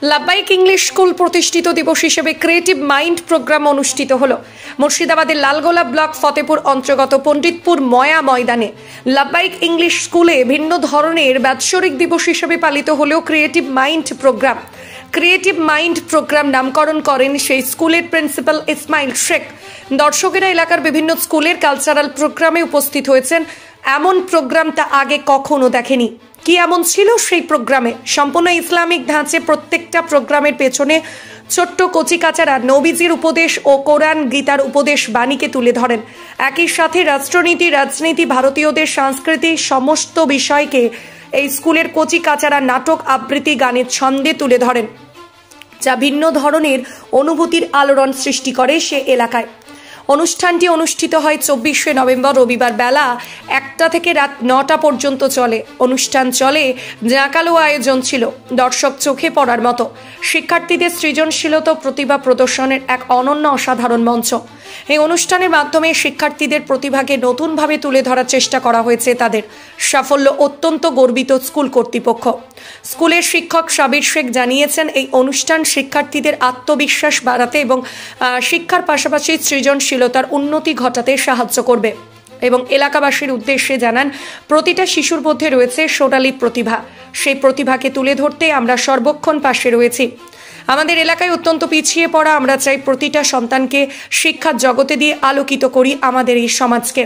লাব্বাইক English school প্রতিষ্ঠিত দিবস হিসেবে ক্রিয়েটিভ মাইন্ড প্রোগ্রাম অনুষ্ঠিত হলো মুর্শিদাবাদের লালগোলা ব্লক ফতেপুর অন্তর্গত পণ্ডিতপুর ময়া ময়দানে। লাব্বাইক ইংলিশ স্কুলে ভিন্ন ধরনের বাৎসরিক দিবস হিসেবে পালিত হলেও creative mind programme. Creative mind programme নামকরণ করেন সেই স্কুলের প্রিন্সিপাল ইসমাইল শেখ। দর্শকেরা এলাকার বিভিন্ন স্কুলের কালচারাল প্রোগ্রামে উপস্থিত হয়েছেন। এমন প্রোগ্রাম তা আগে কখনো দেখেনি। কি এমন ছিল সেই প্রোগ্রামে? সম্পূর্ণ ইসলামিক ধাঁচে প্রত্যেকটা প্রোগ্রামের পেছনে ছোট্ট কচিকাচারা নবীজির উপদেশ ও কোরআন গীতার উপদেশ বাণীকে তুলে ধরেন। একই সাথে রাষ্ট্রনীতি, রাজনীতি, ভারতীয়দের সংস্কৃতি সমস্ত বিষয়কে এই স্কুলের কচিকাচারা নাটক, আবৃত্তি, গানের ছন্দে তুলে ধরেন, যা ভিন্ন ধরনের অনুভূতির আলোড়ন সৃষ্টি করে সে এলাকায়। অনুষ্ঠানটি অনুষ্ঠিত হয় 24শে নভেম্বর রবিবার বেলা 1টা থেকে রাত 9টা পর্যন্ত চলে। অনুষ্ঠান চলে জাঁকালো আয়োজন ছিল, দর্শক চোখে পড়ার মতো। শিক্ষার্থীদের সৃজনশীলতা প্রতিভা প্রদর্শনের এক অনন্য অসাধারণ মঞ্চ। এই অনুষ্ঠানের মাধ্যমে শিক্ষার্থীদের প্রতিভাকে নতুনভাবে তুলে ধরার চেষ্টা করা হয়েছে। তাদের সাফল্য অত্যন্ত গর্বিত স্কুল কর্তৃপক্ষ। স্কুলের শিক্ষক সাবির শেখ জানিয়েছেন, এই অনুষ্ঠান শিক্ষার্থীদের আত্মবিশ্বাস বাড়াতে এবং শিক্ষার পাশাপাশি সৃজনশীলতার উন্নতি ঘটাতে সাহায্য করবে এবং এলাকাবাসীর উদ্দেশ্যে জানান, প্রতিটা শিশুর মধ্যে রয়েছে সোনালী প্রতিভা। সেই প্রতিভাকে তুলে ধরতে আমরা সর্বক্ষণ পাশে রয়েছি। আমাদের এলাকায় অত্যন্ত পিছিয়ে পড়া, আমরা চাই প্রতিটা সন্তানকে শিক্ষার জগতে দিয়ে আলোকিত করি আমাদের এই সমাজকে।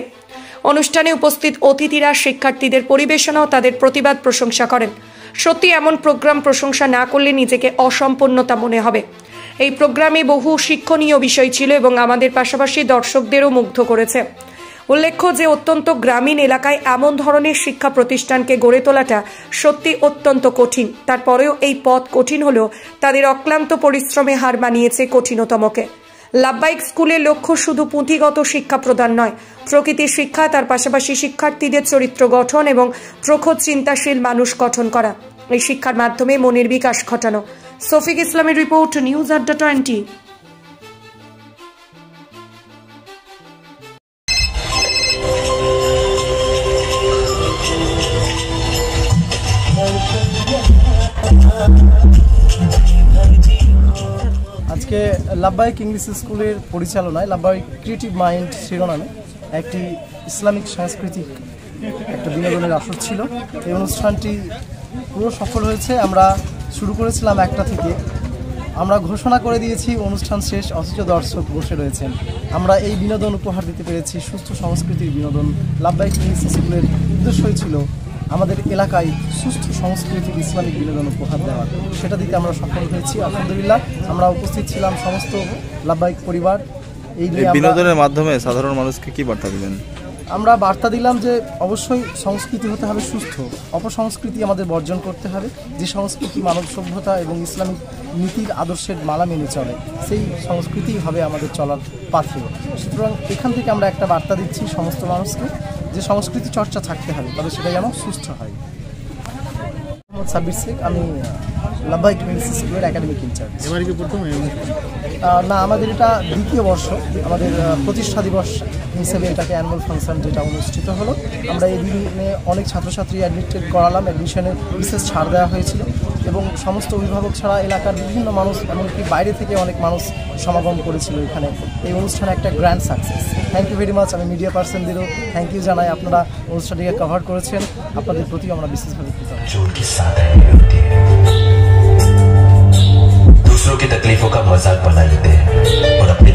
অনুষ্ঠানে উপস্থিত অতিথিরা শিক্ষার্থীদের পরিবেশনা ও তাদের প্রতিবাদ প্রশংসা করেন। সত্যি এমন প্রোগ্রাম প্রশংসা না করলে নিজেকে অসম্পূর্ণতা মনে হবে। এই প্রোগ্রামে বহু শিক্ষণীয় বিষয় ছিল এবং আমাদের পাশাপাশি দর্শকদেরও মুগ্ধ করেছে। উল্লেখ্য যে অত্যন্ত গ্রামীণ এলাকায় এমন ধরনের শিক্ষা প্রতিষ্ঠানকে গড়ে তোলাটা সত্যি অত্যন্ত কঠিন। তারপরেও এই পথ কঠিন হলেও তাদের অক্লান্ত পরিশ্রমে হার মানিয়েছে কঠিনতমকে। লাব্বাইক স্কুলের লক্ষ্য শুধু পুঁথিগত শিক্ষা প্রদান নয়, প্রকৃতির শিক্ষা, তার পাশাপাশি শিক্ষার্থীদের চরিত্র গঠন এবং প্রখর চিন্তাশীল মানুষ গঠন করা। এই শিক্ষার মাধ্যমে মনের বিকাশ ঘটানো। সফিক ইসলামের রিপোর্ট, নিউজ আড্ডা 20। আজকে লাব্বাইক ইংলিশ স্কুলের পরিচালনায় লাব্বাইক ক্রিয়েটিভ মাইন্ড শিরোনামে একটি ইসলামিক সাংস্কৃতিক একটা বিনোদনের আসর ছিল। এই অনুষ্ঠানটি পুরো সফল হয়েছে। আমরা শুরু করেছিলাম 1টা থেকে, আমরা ঘোষণা করে দিয়েছি অনুষ্ঠান শেষ, অথচ দর্শক বসে রয়েছেন। আমরা এই বিনোদন উপহার দিতে পেরেছি, সুস্থ সংস্কৃতির বিনোদন। লাব্বাইক ইংলিশ স্কুলের উদ্দেশ্যই ছিল আমাদের এলাকায় সুস্থ সংস্কৃতিক ইসলামিক বিনোদন উপহার দেওয়ার। সেটা দিতে আমরা সফল হয়েছি আলহামদুলিল্লাহ। আমরা উপস্থিত ছিলাম সমস্ত লাব্বাইক পরিবার। এই বিনোদনের মাধ্যমে সাধারণ মানুষকে কি বার্তা দিলেন? আমরা বার্তা দিলাম যে অবশ্যই সংস্কৃতি হতে হবে সুস্থ, অপসংস্কৃতি আমাদের বর্জন করতে হবে। যে সংস্কৃতি মানব সভ্যতা এবং ইসলামিক নীতির আদর্শের মালা মেনে চলে, সেই সংস্কৃতি হবে আমাদের চলার পাথেয়। সুতরাং এখান থেকে আমরা একটা বার্তা দিচ্ছি সমস্ত মানুষকে যে সংস্কৃতি চর্চা থাকতে হবে, তবে সেটা যেন সুস্থ হয়। সাবির শেখ, আমি লাব্বাইক ইংলিশ স্কুলের একাডেমিক ইনচার্জ। এবারে কি প্রথম? না, আমাদের এটা দ্বিতীয় বর্ষ। আমাদের প্রতিষ্ঠা দিবস হিসেবে এটাকে অ্যানুয়াল ফাংশন যেটা অনুষ্ঠিত হলো। আমরা এই দিনে অনেক ছাত্রছাত্রী অ্যাডমিটেড করালাম, অ্যাডমিশনে বিশেষ ছাড় দেওয়া হয়েছিল এবং সমস্ত অভিভাবক ছাড়া এলাকার বিভিন্ন মানুষ, এমনকি বাইরে থেকে অনেক মানুষ সমাগম করেছিল এখানে। এই অনুষ্ঠান একটা grand success. Thank you very much. আমি মিডিয়া পার্সনদেরও থ্যাংক ইউ জানাই, আপনারা অনুষ্ঠানটিকে কভার করেছেন। আপনাদের প্রতি আমরা বিশেষভাবে কৃতজ্ঞ। दूसरों की तकलीफों का मजाक बना लेते हैं और अपनी